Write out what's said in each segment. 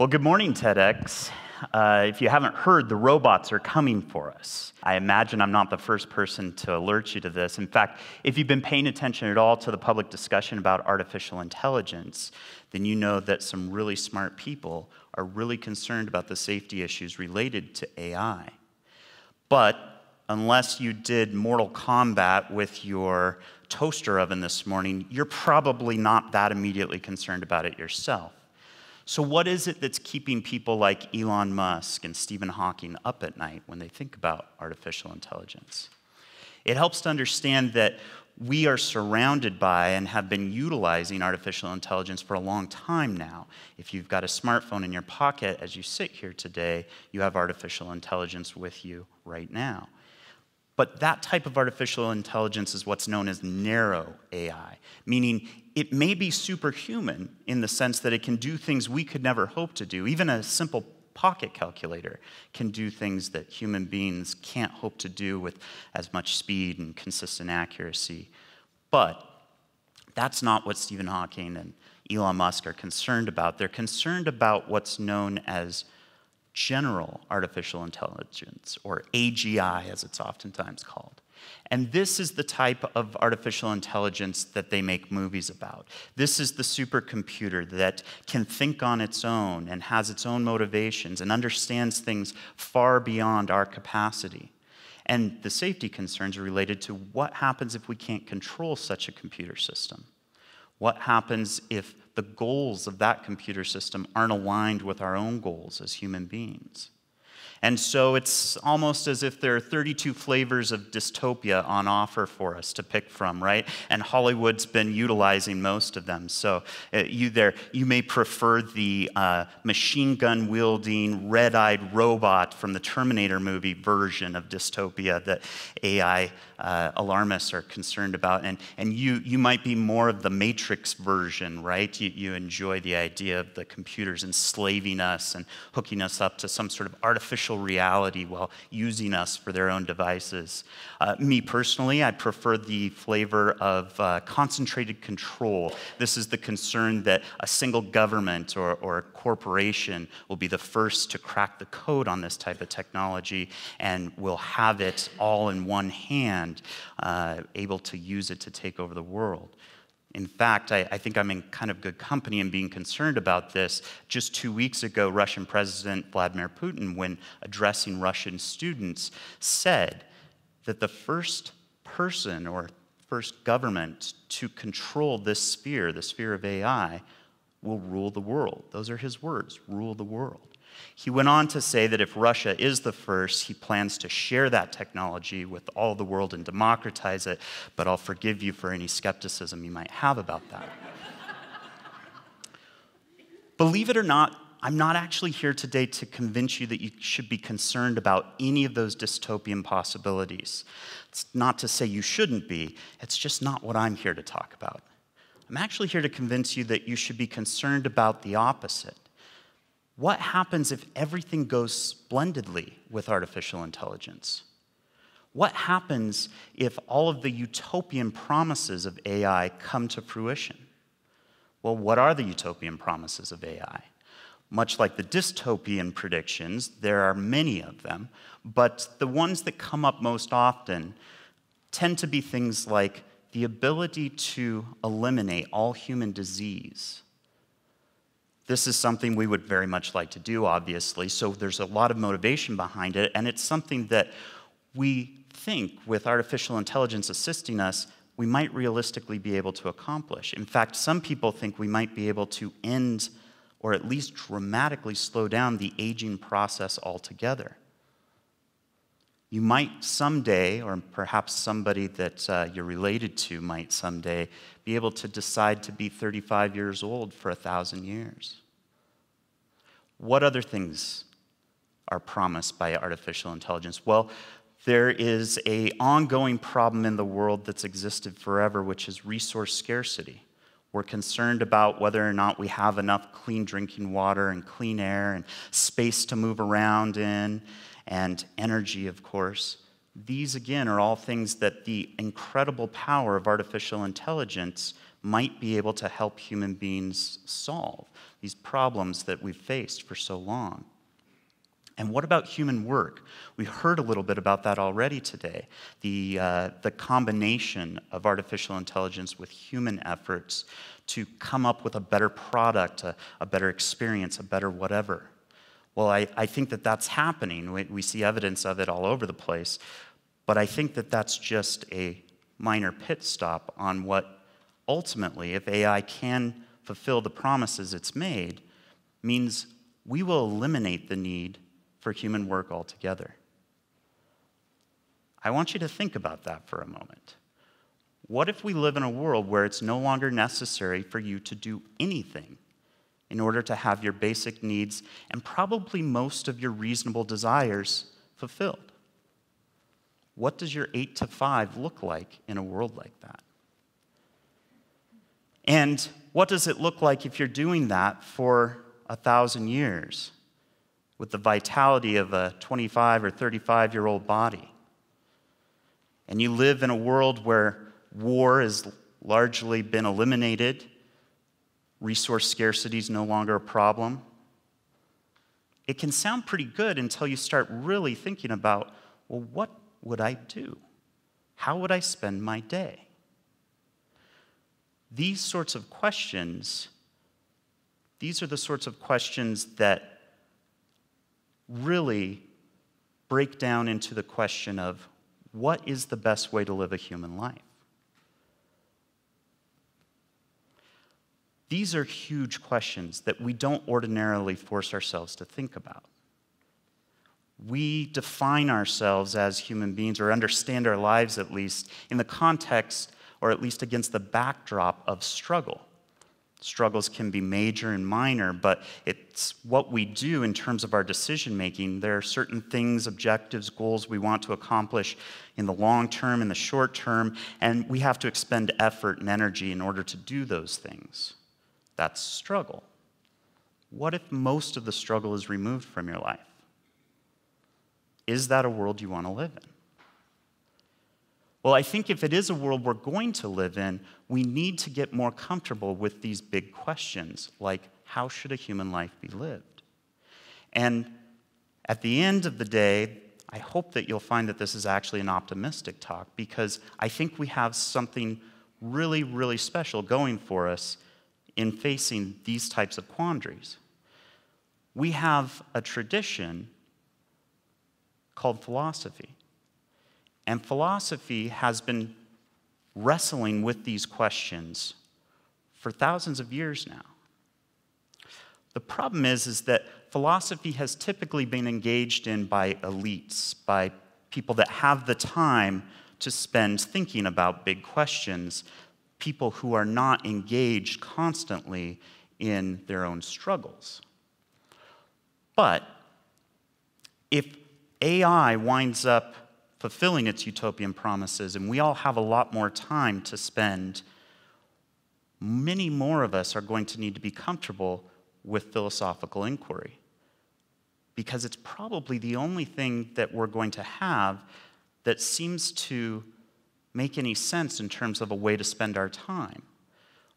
Well, good morning, TEDx. If you haven't heard, the robots are coming for us. I imagine I'm not the first person to alert you to this. In fact, if you've been paying attention at all to the public discussion about artificial intelligence, then you know that some really smart people are really concerned about the safety issues related to AI. But unless you did Mortal Kombat with your toaster oven this morning, you're probably not that immediately concerned about it yourself. So what is it that's keeping people like Elon Musk and Stephen Hawking up at night when they think about artificial intelligence? It helps to understand that we are surrounded by and have been utilizing artificial intelligence for a long time now. If you've got a smartphone in your pocket as you sit here today, you have artificial intelligence with you right now. But that type of artificial intelligence is what's known as narrow AI, meaning it may be superhuman in the sense that it can do things we could never hope to do. Even a simple pocket calculator can do things that human beings can't hope to do with as much speed and consistent accuracy. But that's not what Stephen Hawking and Elon Musk are concerned about. They're concerned about what's known as general artificial intelligence, or AGI as it's oftentimes called. And this is the type of artificial intelligence that they make movies about. This is the supercomputer that can think on its own and has its own motivations and understands things far beyond our capacity. And the safety concerns are related to what happens if we can't control such a computer system. What happens if the goals of that computer system aren't aligned with our own goals as human beings? And so it's almost as if there are 32 flavors of dystopia on offer for us to pick from, right? And Hollywood's been utilizing most of them. So you may prefer the machine gun wielding, red-eyed robot from the Terminator movie version of dystopia that AI alarmists are concerned about. And you might be more of the Matrix version, right? You enjoy the idea of the computers enslaving us and hooking us up to some sort of artificial reality while using us for their own devices. Me personally, I prefer the flavor of concentrated control. This is the concern that a single government or a corporation will be the first to crack the code on this type of technology and will have it all in one hand, able to use it to take over the world. In fact, I think I'm in kind of good company in being concerned about this. Just 2 weeks ago, Russian President Vladimir Putin, when addressing Russian students, said that the first person or first government to control this sphere, the sphere of AI, will rule the world. Those are his words, rule the world. He went on to say that if Russia is the first, he plans to share that technology with all the world and democratize it, but I'll forgive you for any skepticism you might have about that. Believe it or not, I'm not actually here today to convince you that you should be concerned about any of those dystopian possibilities. It's not to say you shouldn't be, it's just not what I'm here to talk about. I'm actually here to convince you that you should be concerned about the opposite. What happens if everything goes splendidly with artificial intelligence? What happens if all of the utopian promises of AI come to fruition? Well, what are the utopian promises of AI? Much like the dystopian predictions, there are many of them, but the ones that come up most often tend to be things like the ability to eliminate all human disease. This is something we would very much like to do, obviously, so there's a lot of motivation behind it, and it's something that we think, with artificial intelligence assisting us, we might realistically be able to accomplish. In fact, some people think we might be able to end, or at least dramatically slow down, the aging process altogether. You might someday, or perhaps somebody that you're related to might someday, be able to decide to be 35 years old for 1,000 years. What other things are promised by artificial intelligence? Well, there is an ongoing problem in the world that's existed forever, which is resource scarcity. We're concerned about whether or not we have enough clean drinking water and clean air and space to move around in, and energy, of course. These, again, are all things that the incredible power of artificial intelligence might be able to help human beings solve these problems that we've faced for so long. And what about human work? We heard a little bit about that already today. The combination of artificial intelligence with human efforts to come up with a better product, a better experience, a better whatever. Well, I think that that's happening. We see evidence of it all over the place. But I think that that's just a minor pit stop on what ultimately, if AI can fulfill the promises it's made, means we will eliminate the need for human work altogether. I want you to think about that for a moment. What if we live in a world where it's no longer necessary for you to do anything in order to have your basic needs and probably most of your reasonable desires fulfilled? What does your 8 to 5 look like in a world like that? And what does it look like if you're doing that for 1,000 years with the vitality of a 25 or 35-year-old body? And you live in a world where war has largely been eliminated, resource scarcity is no longer a problem. It can sound pretty good until you start really thinking about, well, what would I do? How would I spend my day? These sorts of questions, these are the sorts of questions that really break down into the question of what is the best way to live a human life? These are huge questions that we don't ordinarily force ourselves to think about. We define ourselves as human beings, or understand our lives at least, in the context, or at least against the backdrop of struggle. Struggles can be major and minor, but it's what we do in terms of our decision-making. There are certain things, objectives, goals we want to accomplish in the long term, in the short term, and we have to expend effort and energy in order to do those things. That's struggle. What if most of the struggle is removed from your life? Is that a world you want to live in? Well, I think if it is a world we're going to live in, we need to get more comfortable with these big questions, like how should a human life be lived? And at the end of the day, I hope that you'll find that this is actually an optimistic talk, because I think we have something really, really special going for us in facing these types of quandaries. We have a tradition called philosophy. And philosophy has been wrestling with these questions for thousands of years now. The problem is that philosophy has typically been engaged in by elites, by people that have the time to spend thinking about big questions, people who are not engaged constantly in their own struggles. But if AI winds up fulfilling its utopian promises, and we all have a lot more time to spend, many more of us are going to need to be comfortable with philosophical inquiry, because it's probably the only thing that we're going to have that seems to make any sense in terms of a way to spend our time.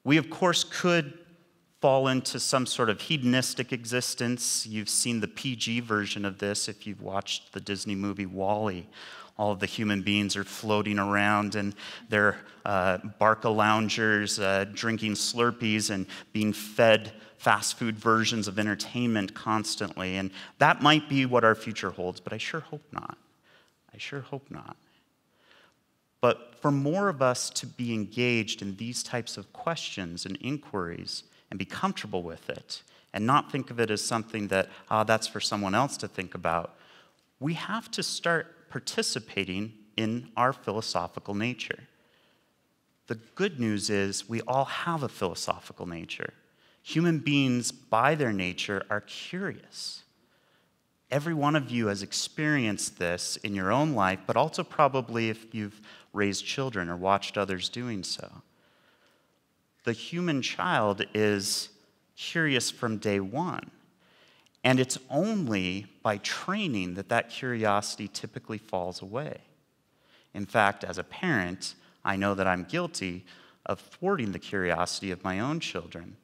We, of course, could fall into some sort of hedonistic existence. You've seen the PG version of this if you've watched the Disney movie WALL-E. All of the human beings are floating around in their Barca loungers, drinking Slurpees and being fed fast food versions of entertainment constantly. And that might be what our future holds, but I sure hope not. I sure hope not. But for more of us to be engaged in these types of questions and inquiries and be comfortable with it and not think of it as something that, that's for someone else to think about, we have to start participating in our philosophical nature. The good news is we all have a philosophical nature. Human beings, by their nature, are curious. Every one of you has experienced this in your own life, but also probably if you've raised children or watched others doing so. The human child is curious from day one. And it's only by training that that curiosity typically falls away. In fact, as a parent, I know that I'm guilty of thwarting the curiosity of my own children.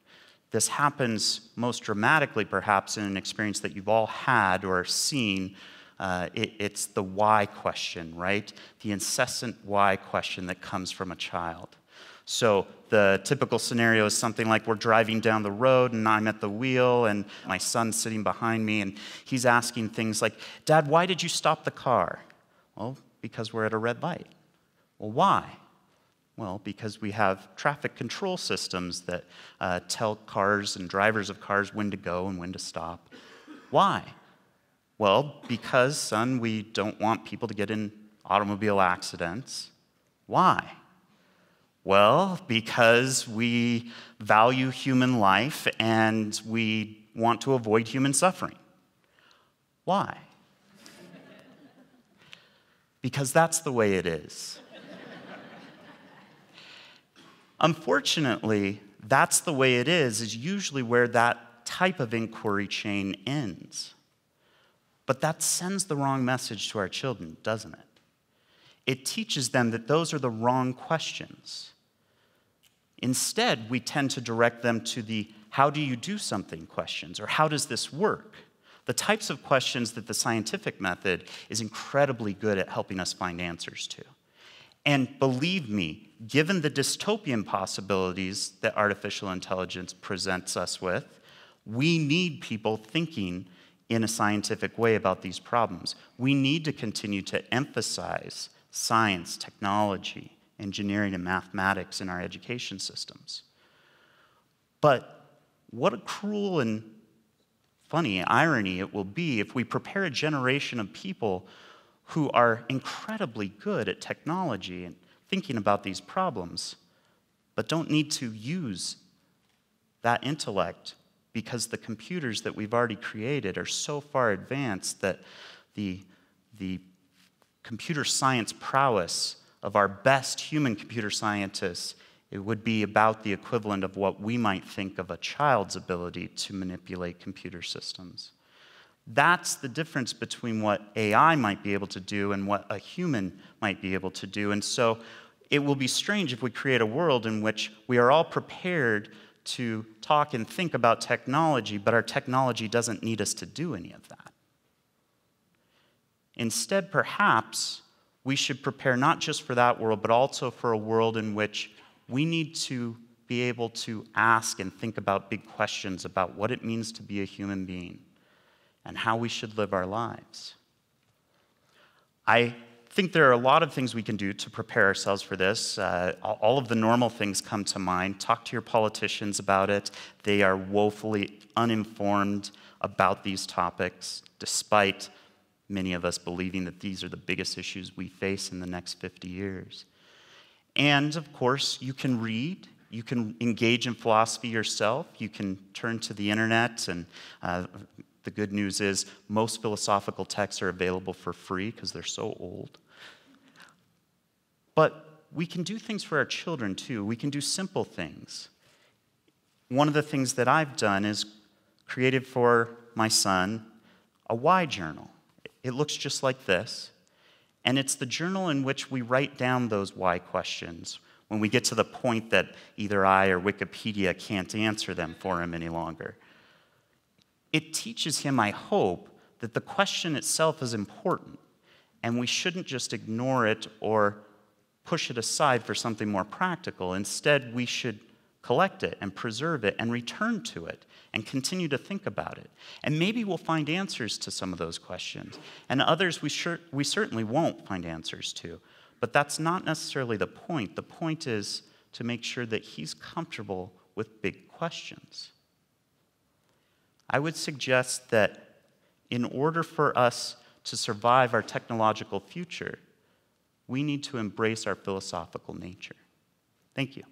This happens most dramatically, perhaps, in an experience that you've all had or seen. It's the why question, right? The incessant why question that comes from a child. So the typical scenario is something like we're driving down the road and I'm at the wheel and my son's sitting behind me and he's asking things like, "Dad, why did you stop the car?" "Well, because we're at a red light." "Well, why?" "Well, because we have traffic control systems that tell cars and drivers of cars when to go and when to stop." "Why?" "Well, because, son, we don't want people to get in automobile accidents." "Why?" "Well, because we value human life and we want to avoid human suffering." "Why?" "Because that's the way it is." Unfortunately, that's the way it is usually where that type of inquiry chain ends. But that sends the wrong message to our children, doesn't it? It teaches them that those are the wrong questions. Instead, we tend to direct them to the "how do you do something" questions, or "how does this work?" The types of questions that the scientific method is incredibly good at helping us find answers to. And believe me, given the dystopian possibilities that artificial intelligence presents us with, we need people thinking in a scientific way about these problems. We need to continue to emphasize science, technology, engineering, and mathematics in our education systems. But what a cruel and funny irony it will be if we prepare a generation of people who are incredibly good at technology and thinking about these problems, but don't need to use that intellect because the computers that we've already created are so far advanced that the computer science prowess of our best human computer scientists, it would be about the equivalent of what we might think of a child's ability to manipulate computer systems. That's the difference between what AI might be able to do and what a human might be able to do. And so it will be strange if we create a world in which we are all prepared to talk and think about technology, but our technology doesn't need us to do any of that. Instead, perhaps, we should prepare not just for that world, but also for a world in which we need to be able to ask and think about big questions about what it means to be a human being and how we should live our lives. I think there are a lot of things we can do to prepare ourselves for this. All of the normal things come to mind. Talk to your politicians about it. They are woefully uninformed about these topics, despite many of us believing that these are the biggest issues we face in the next 50 years. And, of course, you can read. You can engage in philosophy yourself. You can turn to the internet, and the good news is most philosophical texts are available for free because they're so old. But we can do things for our children, too. We can do simple things. One of the things that I've done is created for my son a why journal. It looks just like this, and it's the journal in which we write down those why questions when we get to the point that either I or Wikipedia can't answer them for him any longer. It teaches him, I hope, that the question itself is important, and we shouldn't just ignore it or push it aside for something more practical. Instead, we should collect it and preserve it and return to it and continue to think about it. And maybe we'll find answers to some of those questions, and others we certainly won't find answers to. But that's not necessarily the point. The point is to make sure that he's comfortable with big questions. I would suggest that in order for us to survive our technological future, we need to embrace our philosophical nature. Thank you.